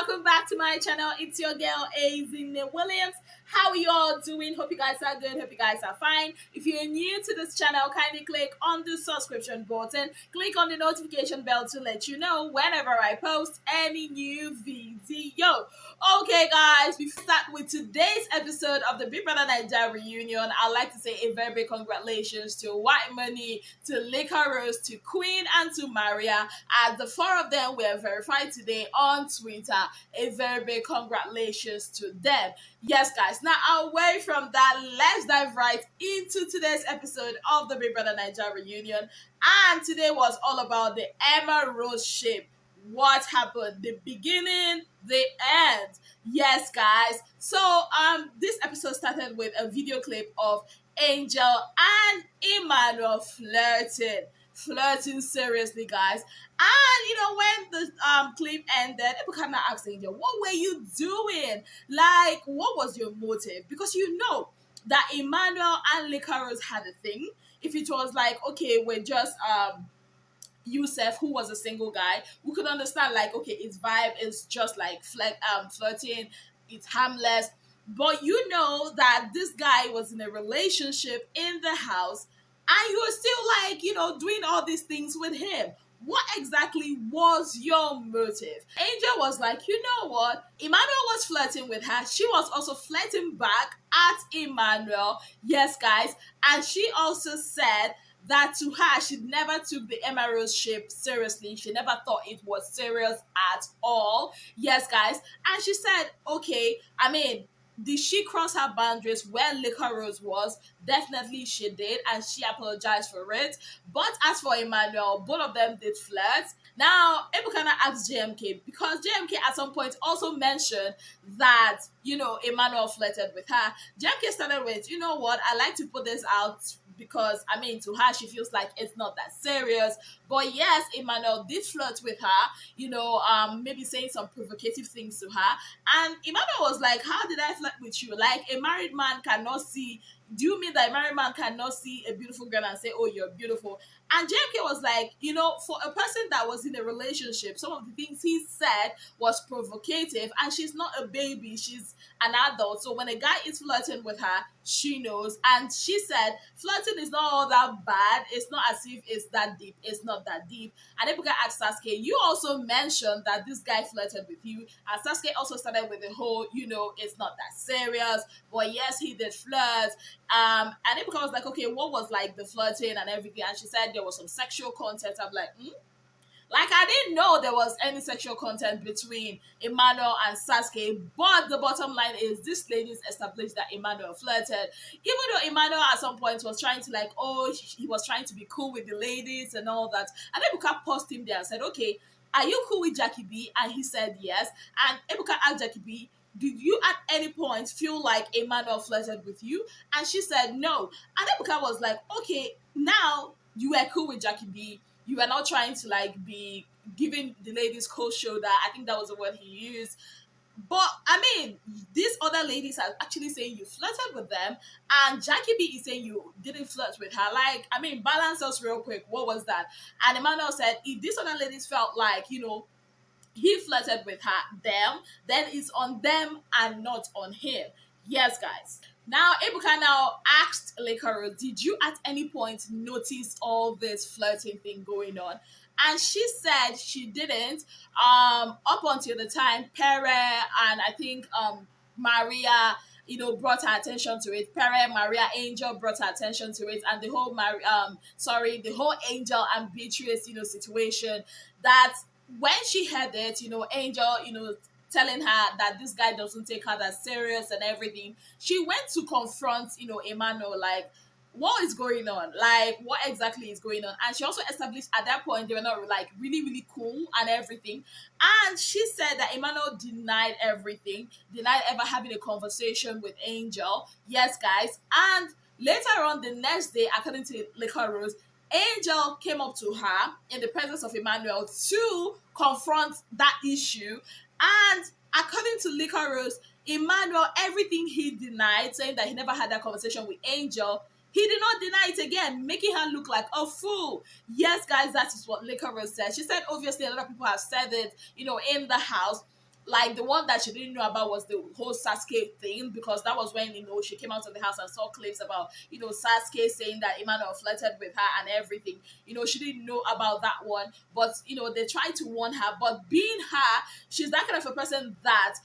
welcome back to my channel. It's your girl Ezinne Williams. How are you all doing? Hope you guys are good. Hope you guys are fine. If you're new to this channel, kindly click on the subscription button. Click on the notification bell to let you know whenever I post any new video. Okay, guys, before we start with today's episode of the BBNAIJA reunion, I'd like to say a very big congratulations to White Money, to Liquorose, to Queen, and to Maria, as the four of them were verified today on Twitter. A very big congratulations to them. Yes, guys. Now, away from that, let's dive right into today's episode of the BBNAIJA reunion. And today was all about the emmarose shape. What happened? The beginning, the end. Yes, guys. So, this episode started with a video clip of Angel and Emmanuel flirting seriously, guys. And when the clip ended, people kind of asked Angel, what were you doing? Like, what was your motive? Because you know that Emmanuel and Liquorose had a thing. If it was like, okay, we're just Yusef, who was a single guy, we could understand, like, okay, his vibe is just like flirting, it's harmless. But you know that this guy was in a relationship in the house, and you were still like, doing all these things with him. What exactly was your motive? Angel was like, you know what? Emmanuel was flirting with her. She was also flirting back at Emmanuel. Yes, guys. And she also said that to her, she never took the emmarose shape seriously. She never thought it was serious at all. Yes, guys. And she said, okay, did she cross her boundaries where Liquorose was? Definitely she did, and she apologized for it. But as for Emmanuel, both of them did flirt. Now, Ebukana asked JMK, because JMK at some point also mentioned that, Emmanuel flirted with her. JMK started with, you know what, I like to put this out because, to her, she feels like it's not that serious. But yes, Emmanuel did flirt with her, maybe saying some provocative things to her. And Emmanuel was like, how did I flirt with you? Like, a married man cannot see. Do you mean that a married man cannot see a beautiful girl and say, oh, you're beautiful? And JMK was like, for a person that was in a relationship, some of the things he said was provocative, and she's not a baby, she's an adult. So when a guy is flirting with her, she knows. And she said, flirting is not all that bad. It's not as if it's that deep. It's not that deep. And Ebuka asked Sasuke, you also mentioned that this guy flirted with you. And Sasuke also started with the whole, it's not that serious. But yes, he did flirt. And Ebuka was like, okay, what was like the flirting and everything? And she said there was some sexual content. I'm like, Like, I didn't know there was any sexual content between Emmanuel and Sasuke, but the bottom line is this lady's established that Emmanuel flirted. Even though Emmanuel at some point was trying to he was trying to be cool with the ladies and all that. And Ebuka paused him there and said, okay, are you cool with Jackie B? And he said yes. And Ebuka asked Jackie B, did you at any point feel like Emmanuel flirted with you? And she said no. And Ebuka was like, okay, now you were cool with Jackie B. You were not trying to be giving the ladies cold shoulder. I think that was the word he used. But these other ladies are actually saying you flirted with them, and Jackie B is saying you didn't flirt with her. Like, balance us real quick. What was that? And Emmanuel said if these other ladies felt like, he flirted with them, then it's on them and not on him. Yes, guys. Now, Ebuka now asked Liquorose, did you at any point notice all this flirting thing going on? And she said she didn't, up until the time Pere and I think Maria, brought her attention to it. Pere, Maria, Angel brought her attention to it, and the whole the whole Angel and Beatrice, situation, that when she heard it, Angel, telling her that this guy doesn't take her that serious and everything, she went to confront, Emmanuel, like, what is going on? Like, what exactly is going on? And she also established at that point they were not like really, really cool and everything. And she said that Emmanuel denied everything, denied ever having a conversation with Angel. Yes, guys. And later on the next day, according to Liquorose, Angel came up to her in the presence of Emmanuel to confront that issue. And according to Liquorose, Emmanuel, everything he denied, saying that he never had that conversation with Angel, he did not deny it again, making her look like a fool. Yes, guys, that is what Liquorose said. She said, obviously, a lot of people have said it, in the house. like the one that she didn't know about was the whole Sasuke thing, because that was when she came out of the house and saw clips about Sasuke saying that Emmanuel flirted with her and everything. She didn't know about that one, but they tried to warn her. But being her, she's that kind of a person that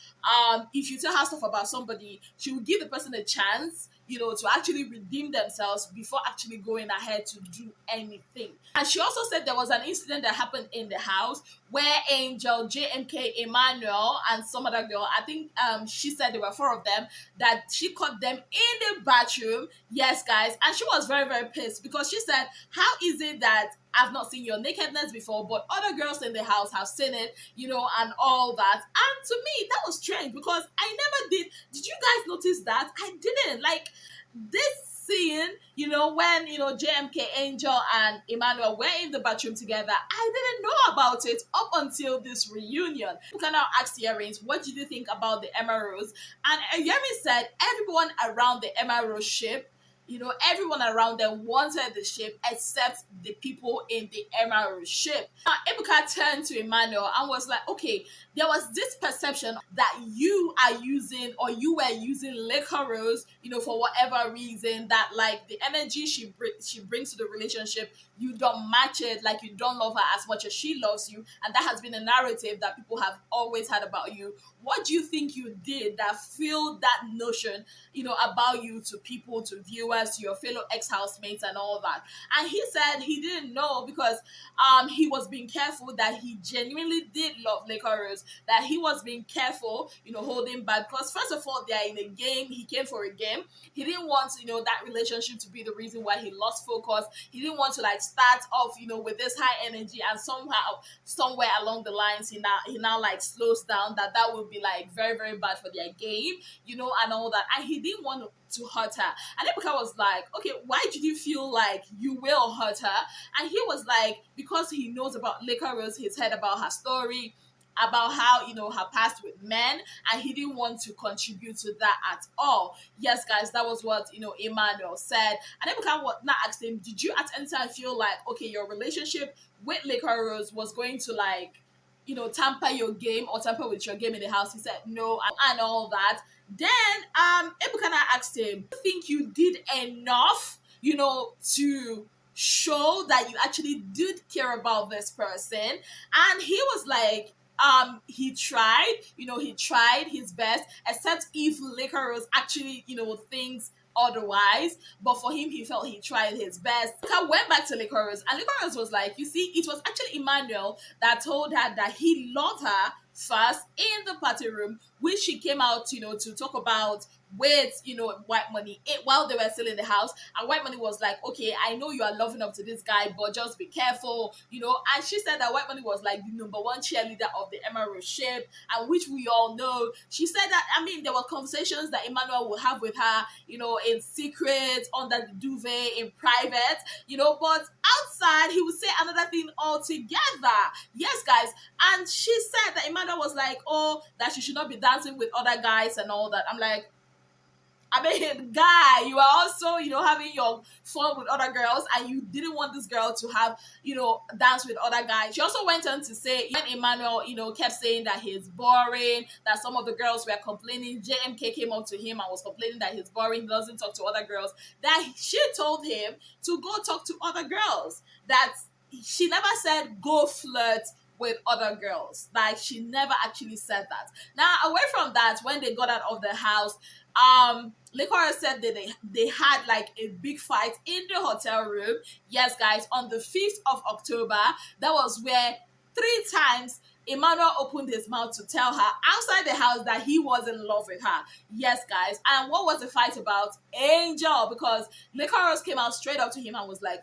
if you tell her stuff about somebody, she will give the person a chance to actually redeem themselves before actually going ahead to do anything. And she also said there was an incident that happened in the house where Angel, JMK, Emmanuel, and some other girl, I think she said there were four of them, that she caught them in the bathroom. Yes, guys. And she was very, very pissed because she said, how is it that I've not seen your nakedness before, but other girls in the house have seen it, and all that. And to me, that was strange because I never did. Did you guys notice that? I didn't. Like, this scene, when, JMK, Angel, and Emmanuel were in the bathroom together, I didn't know about it up until this reunion. You can now ask Earrings, what did you think about the Emmarose? And Earrings said everyone around the Emmarose ship, everyone around them wanted the ship except the people in the Emmarose ship. Now, Ebuka turned to Emmanuel and was like, okay, there was this perception that you are using, or you were using Liquorose, for whatever reason, that like the energy she brings to the relationship, you don't match it, like you don't love her as much as she loves you. And that has been a narrative that people have always had about you. What do you think you did that filled that notion, about you to people, to viewers, to your fellow ex-housemates and all that? And he said he didn't know because he was being careful, that he genuinely did love Liquorose, that he was being careful, holding back. Because first of all, they are in a game. He came for a game. He didn't want, that relationship to be the reason why he lost focus. He didn't want to like start off, with this high energy, and somehow, somewhere along the lines, he now like slows down. That would be like very, very bad for their game, and all that. And he didn't want to hurt her. And Ebuka was like, okay, why did you feel like you will hurt her? And he was like, because he knows about Liquorose, he's heard about her story, about how her past with men, and he didn't want to contribute to that at all. Yes, guys, that was what Emmanuel said. And Ebuka not asked him, did you at any time feel like, okay, your relationship with Liquorose was going to like tamper your game or tamper with your game in the house? He said no, and all that. Then Ebuka asked him, do you think you did enough to show that you actually did care about this person? And he was like, he tried, he tried his best, except if Liquorose actually, thinks otherwise. But for him, he felt he tried his best. I went back to Liquorose, and Liquorose was like, you see, it was actually Emmanuel that told her that he loved her first in the party room, which she came out, to talk about with, White Money, while they were still in the house. And White Money was like, okay, I know you are loving up to this guy, but just be careful, And she said that White Money was like the number one cheerleader of the Emmarose ship, and which we all know. She said that, there were conversations that Emmanuel would have with her, in secret, under the duvet, in private, but outside, he would say another thing altogether. Yes, guys. And she said that Emmanuel was like, oh, that she should not be dancing with other guys and all that. I'm like, guy, you are also, having your fun with other girls, and you didn't want this girl to have, dance with other guys. She also went on to say, when Emmanuel, kept saying that he's boring, that some of the girls were complaining, JMK came up to him and was complaining that he's boring, he doesn't talk to other girls, that she told him to go talk to other girls, that she never said go flirt with other girls. Like, she never actually said that. Now, away from that, when they got out of the house, Liquorose said that they had like a big fight in the hotel room. Yes, guys, on the 5th of October, that was where 3 times Emmanuel opened his mouth to tell her outside the house that he was in love with her. Yes, guys. And what was the fight about? Angel, because Liquorose came out straight up to him and was like,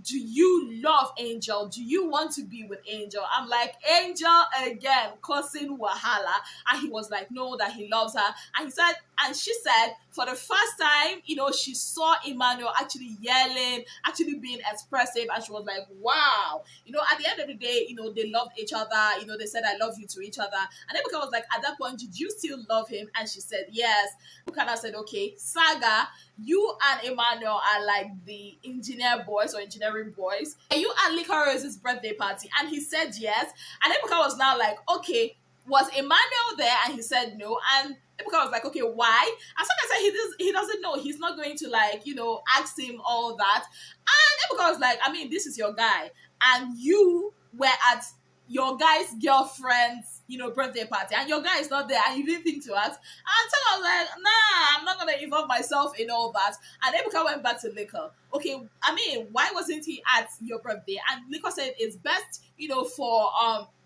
do you love Angel? Do you want to be with Angel? I'm like, Angel again, causing wahala. And he was like, no, that he loves her. And he said, and she said, for the first time, she saw Emmanuel actually yelling, actually being expressive. And she was like, wow. At the end of the day, they loved each other. They said, I love you to each other. And Ebuka was like, at that point, did you still love him? And she said, yes. Ebuka said, okay, Saga, you and Emmanuel are like the engineer boys or engineering boys. Are you at Liquourose's birthday party? And he said yes. And Ebuka was now like, okay, was Emmanuel there? And he said no. And Ebuka was like, okay, why? And someone said he doesn't know. He's not going to, like, ask him all that. And Ebuka was like, I mean, this is your guy. And you were at your guy's girlfriend's, birthday party, and your guy is not there, and you didn't think to ask. And so I was like, nah, I'm not gonna involve myself in all that. And Ebuka went back to Liquor. Okay, I mean, why wasn't he at your birthday? And Liquor said it's best, for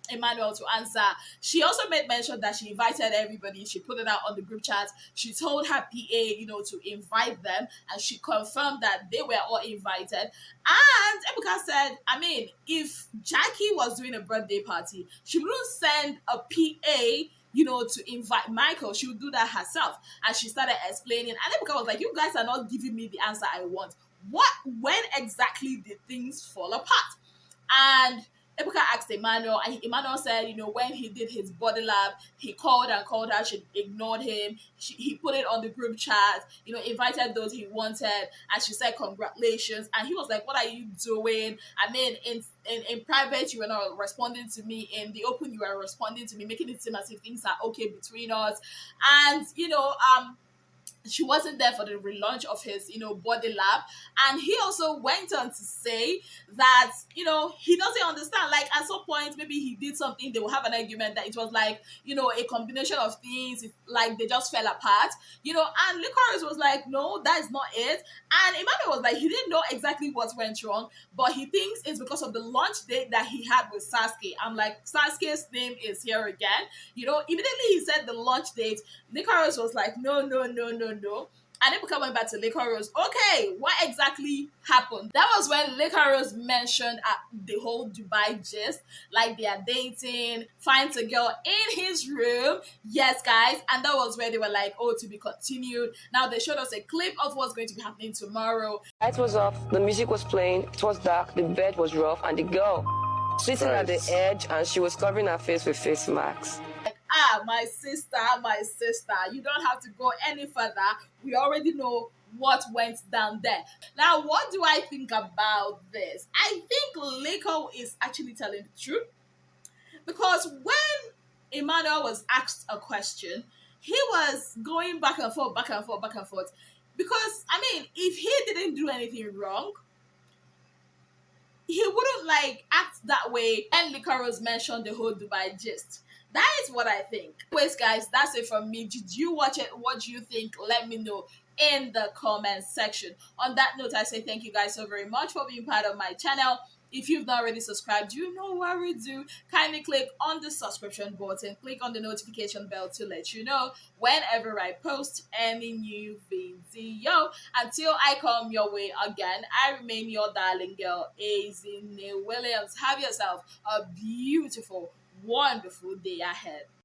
Emmanuel to answer. She also made mention that she invited everybody. She put it out on the group chat. She told her PA, to invite them, and she confirmed that they were all invited. And Ebuka said, I mean, if Jackie was doing a birthday party, she wouldn't send a PA, to invite Michael. She would do that herself. And she started explaining. And Ebuka was like, you guys are not giving me the answer I want. When exactly did things fall apart? And Ebuka asked Emmanuel, and Emmanuel said, when he did his body lab, he called and called her. She ignored him. He put it on the group chat, invited those he wanted, and she said, congratulations. And he was like, what are you doing? I mean, in private, you were not responding to me. In the open, you were responding to me, making it seem as if things are okay between us. And, she wasn't there for the relaunch of his, body lab. And he also went on to say that, he doesn't understand. Like, at some point, maybe he did something, they will have an argument that it was like, a combination of things, like they just fell apart, and Liquorose was like, no, that's not it. And Emmanuel was like, he didn't know exactly what went wrong, but he thinks it's because of the launch date that he had with Sasuke. I'm like, Sasuke's name is here again. Immediately he said the launch date, Liquorose was like, no, no, no, no, no. And Ebuka went back to Liquorose. Okay, what exactly happened? That was when Liquorose mentioned the whole Dubai gist, like they are dating, finds a girl in his room. Yes, guys. And that was where they were like, oh, to be continued. Now they showed us a clip of what's going to be happening tomorrow. Light was off, the music was playing, it was dark, the bed was rough, and the girl sitting at the edge, and she was covering her face with face masks. My sister, you don't have to go any further. We already know what went down there. Now, what do I think about this? I think Lico is actually telling the truth, because when Emmanuel was asked a question, he was going back and forth, back and forth, back and forth. Because, I mean, if he didn't do anything wrong, he wouldn't act that way. And Liquorose mentioned the whole Dubai gist. That is what I think. Anyways, guys, that's it from me. Did you watch it? What do you think? Let me know in the comment section. On that note, I say thank you guys so very much for being part of my channel. If you've not already subscribed, you know what we do. Kindly click on the subscription button. Click on the notification bell to let you know whenever I post any new video. Until I come your way again, I remain your darling girl, Ezinne Williams. Have yourself a beautiful, wonderful day ahead.